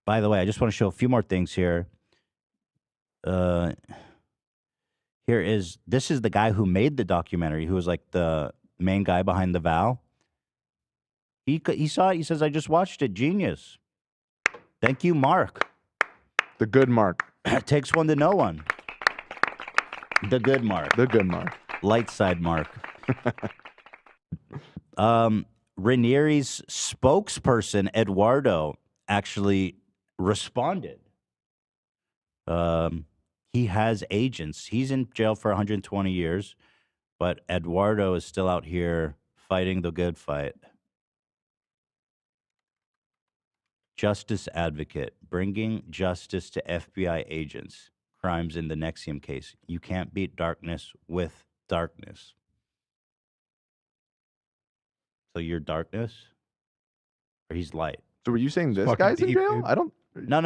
By the way, I just want to show a few more things here. This is the guy who made the documentary, who was like the main guy behind the vow. He saw it. He says, "I just watched it. Genius. Thank you, Mark. The good Mark. It takes one to know one. The good Mark. The good Mark. Light side Mark." Raniere's spokesperson, Eduardo, actually responded. He has agents. He's in jail for 120 years, but Eduardo is still out here fighting the good fight. Justice advocate, bringing justice to FBI agents. Crimes in the Nexium case. You can't beat darkness with darkness. So you're darkness, or he's light. So were you saying this guy's in jail? Dude. I don't. No.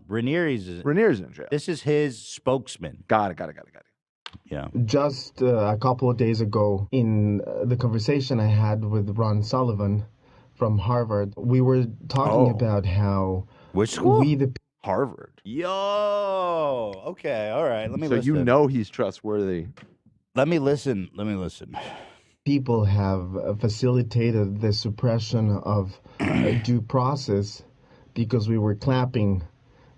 Raniere's in jail. This is his spokesman. Got it. Yeah. Just a couple of days ago, in the conversation I had with Ron Sullivan from Harvard, we were talking about how which school? Harvard. Yo. Okay. All right. Let me so listen. you know he's trustworthy. Let me listen. People have facilitated the suppression of due process because we were clapping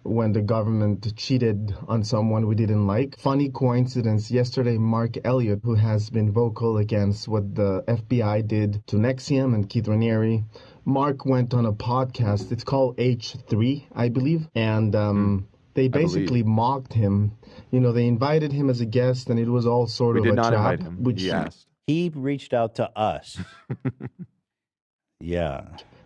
when the government cheated on someone we didn't like. Funny coincidence, yesterday Mark Elliott, who has been vocal against what the FBI did to Nexium and Keith Raniere, Mark went on a podcast. It's called H3, I believe. And they basically mocked him. You know, they invited him as a guest, and it was all sort of a trap. We did not invite him. Which he asked. He reached out to us. Yeah.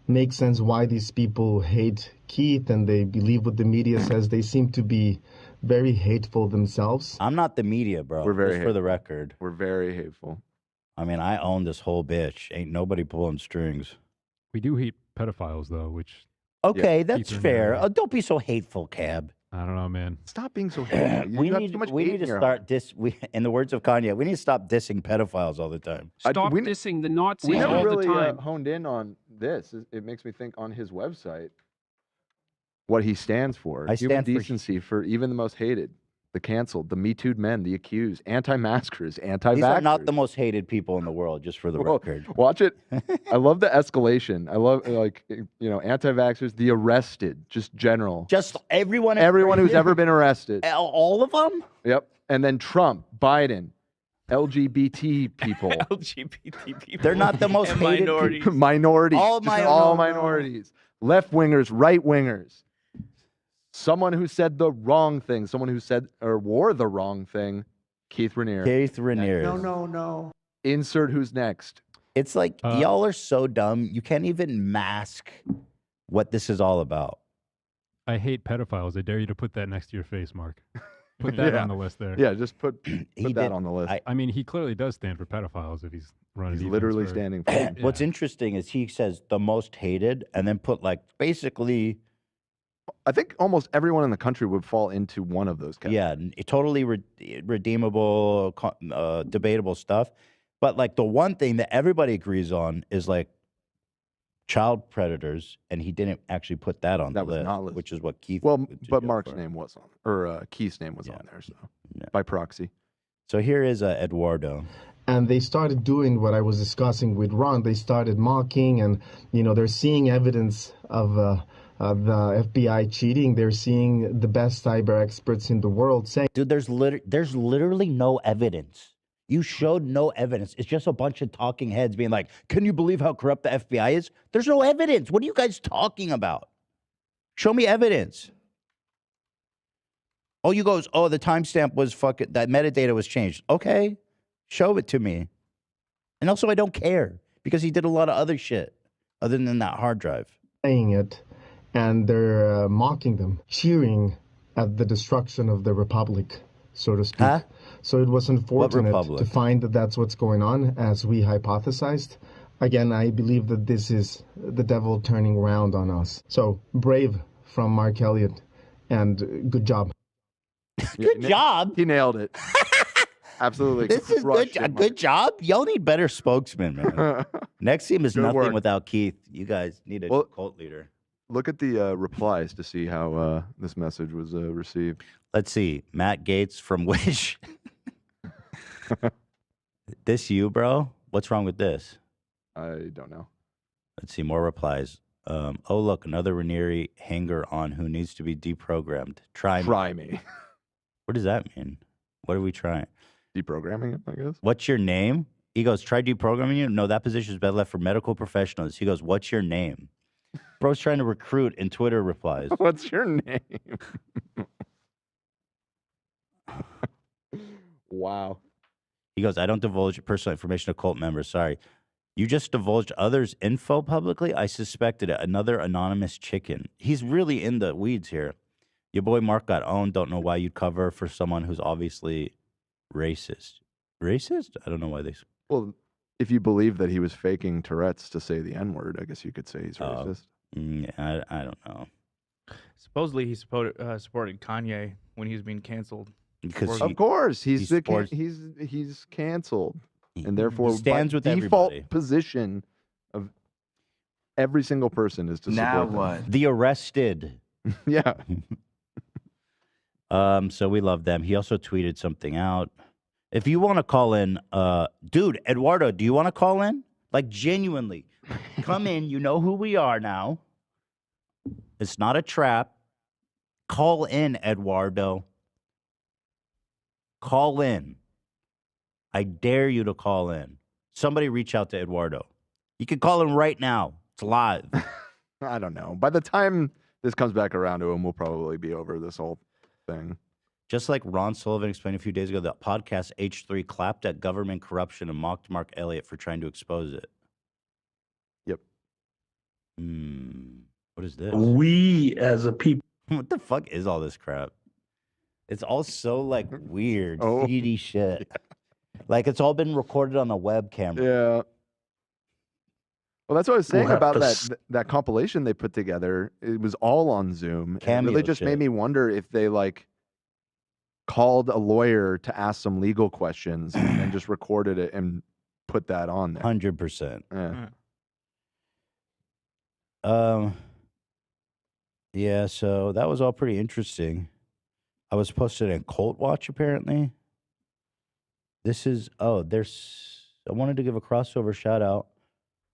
Makes sense why these people hate Keith and they believe what the media says. They seem to be very hateful themselves. I'm not the media, bro. We're very just for the record. We're very hateful. I mean, I own this whole bitch. Ain't nobody pulling strings. We do hate pedophiles, though, which... Okay, that's fair. Oh, don't be so hateful, Cab. I don't know, man. Stop being so hateful. We need to start in the words of Kanye, we need to stop dissing pedophiles all the time. Stop dissing the Nazis we never all really, the time. honed in on this. It makes me think on his website what he stands for. I Human stand for- decency for even the most hated, the canceled, the Me Too'd men, the accused, anti-maskers, anti-vaxxers. These are not the most hated people in the world, just for the record. Watch it. I love the escalation. I love, anti-vaxxers, the arrested, just general. Just everyone who's ever been arrested. All of them? Yep. And then Trump, Biden, LGBT people. LGBT people. They're not the most hated minorities. Minorities. All All minorities. Left-wingers, right-wingers. Someone who said the wrong thing. Someone who said or wore the wrong thing. Keith Raniere. No. Insert who's next. It's like y'all are so dumb. You can't even mask what this is all about. I hate pedophiles. I dare you to put that next to your face, Mark. Put that on the list there. Yeah, just put that on the list. I mean, he clearly does stand for pedophiles if he's running. He's literally standing for them. What's interesting is he says the most hated and then put like basically... I think almost everyone in the country would fall into one of those categories. Yeah, totally redeemable, debatable stuff. But like the one thing that everybody agrees on is like child predators, and he didn't actually put that on the list, not listed. which is what Keith. Well, but Mark's name was on, or Keith's name was on there, so by proxy. So here is Eduardo. And they started doing what I was discussing with Ron. They started mocking, and they're seeing evidence of the FBI cheating. They're seeing the best cyber experts in the world saying, "Dude, there's literally no evidence. You showed no evidence. It's just a bunch of talking heads being like, can you believe how corrupt the FBI is? There's no evidence. What are you guys talking about? Show me evidence." Oh, you goes, oh, the timestamp was that metadata was changed. Okay, show it to me. And also, I don't care because he did a lot of other shit other than that hard drive. Saying it, and they're mocking them, cheering at the destruction of the republic, so to speak. Huh? So it was unfortunate to find that that's what's going on, as we hypothesized. Again, I believe that this is the devil turning around on us. So brave from Mark Elliott, and good job. Good job. He nailed it. Absolutely. This is good job. Y'all need better spokesmen, man. Nexium is nothing without Keith. You guys need a cult leader. Look at the replies to see how this message was received. Let's see. Matt Gates from Wish. This you, bro? What's wrong with this? I don't know. Let's see. More replies. Oh, look, another Raniere hanger on who needs to be deprogrammed. Try me. What does that mean? What are we trying? Deprogramming it, I guess. What's your name? He goes, try deprogramming you? No, that position is better left for medical professionals. He goes, what's your name? Bro's trying to recruit in Twitter replies. What's your name? Wow. He goes, I don't divulge personal information to cult members. Sorry. You just divulged others' info publicly? I suspected it. Another anonymous chicken. He's really in the weeds here. Your boy Mark got owned. Don't know why you'd cover for someone who's obviously racist. Racist? I don't know why they... Well, if you believe that he was faking Tourette's to say the N-word, I guess you could say he's racist. Yeah, I don't know. Supposedly he supported Kanye when he was being canceled. Because Of course, he's canceled, and therefore he stands with default everybody. position of every single person is to Now support what? The arrested. them. Yeah. So we love them. He also tweeted something out. If you want to call in, dude, Eduardo, do you want to call in? Like, genuinely, come in. You know who we are now. It's not a trap. Call in, Eduardo. Call in. I dare you to call in. Somebody reach out to Eduardo. You can call him right now. It's live. I don't know. By the time this comes back around to him, we'll probably be over this whole thing. Just like Ron Sullivan explained a few days ago, the podcast H3 clapped at government corruption and mocked Mark Elliott for trying to expose it. Yep. What is this? We as a people. What the fuck is all this crap? It's all so like weird, seedy shit. Like it's all been recorded on a web camera. Yeah. Well, that's what I was saying We'll have about to that compilation they put together. It was all on Zoom. And it really Cameo just shit. made me wonder if they like called a lawyer to ask some legal questions and then just recorded it and put that on there. 100%. Yeah. Yeah, so that was all pretty interesting. I was posted in Cult Watch, apparently. This is, I wanted to give a crossover shout out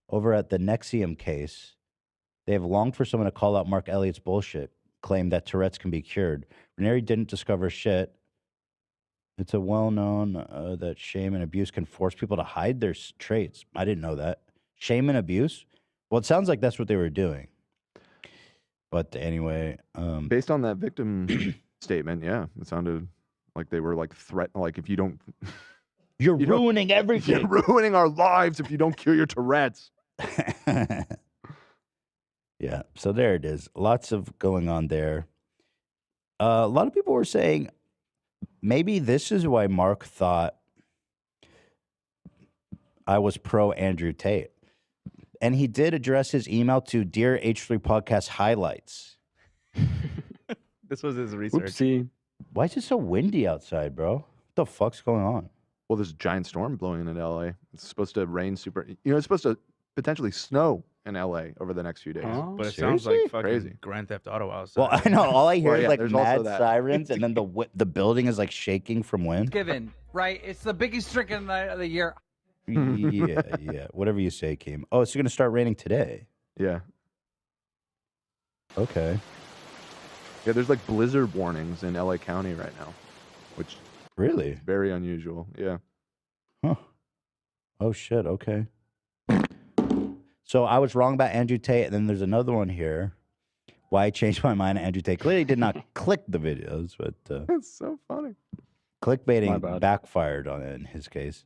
over at the Nexium case. They have longed for someone to call out Mark Elliott's bullshit, claim that Tourette's can be cured. Raniere didn't discover shit. It's a well-known that shame and abuse can force people to hide their traits. I didn't know that. Shame and abuse? Well, it sounds like that's what they were doing. But anyway, Based on that victim statement, yeah, it sounded like they were like like if you don't, you're ruining everything. You're ruining our lives if you don't cure your Tourette's. Yeah, so there it is. Lots of going on there. A lot of people were saying maybe this is why Mark thought I was pro Andrew Tate. And he did address his email to Dear H3 Podcast Highlights. This was his research. Oopsie. Why is it so windy outside, bro? What the fuck's going on? Well, there's a giant storm blowing in LA. It's supposed to rain it's supposed to potentially snow in LA over the next few days. But it sounds like fucking Crazy. Grand Theft Auto outside. Well, I know. All I hear Well, is yeah, like there's also mad that. sirens, and then the building is like shaking from wind. Given, right? It's the biggest drinking night of the year. Yeah. Whatever you say, Keem. Oh, it's going to start raining today. Yeah. Okay. Yeah, there's like blizzard warnings in LA County right now, which Really? is very unusual. Yeah. Huh. Oh, shit. Okay. So I was wrong about Andrew Tate, and then there's another one here. Why I changed my mind on Andrew Tate. Clearly did not click the videos, but That's so funny. clickbaiting bad. backfired on it in his case.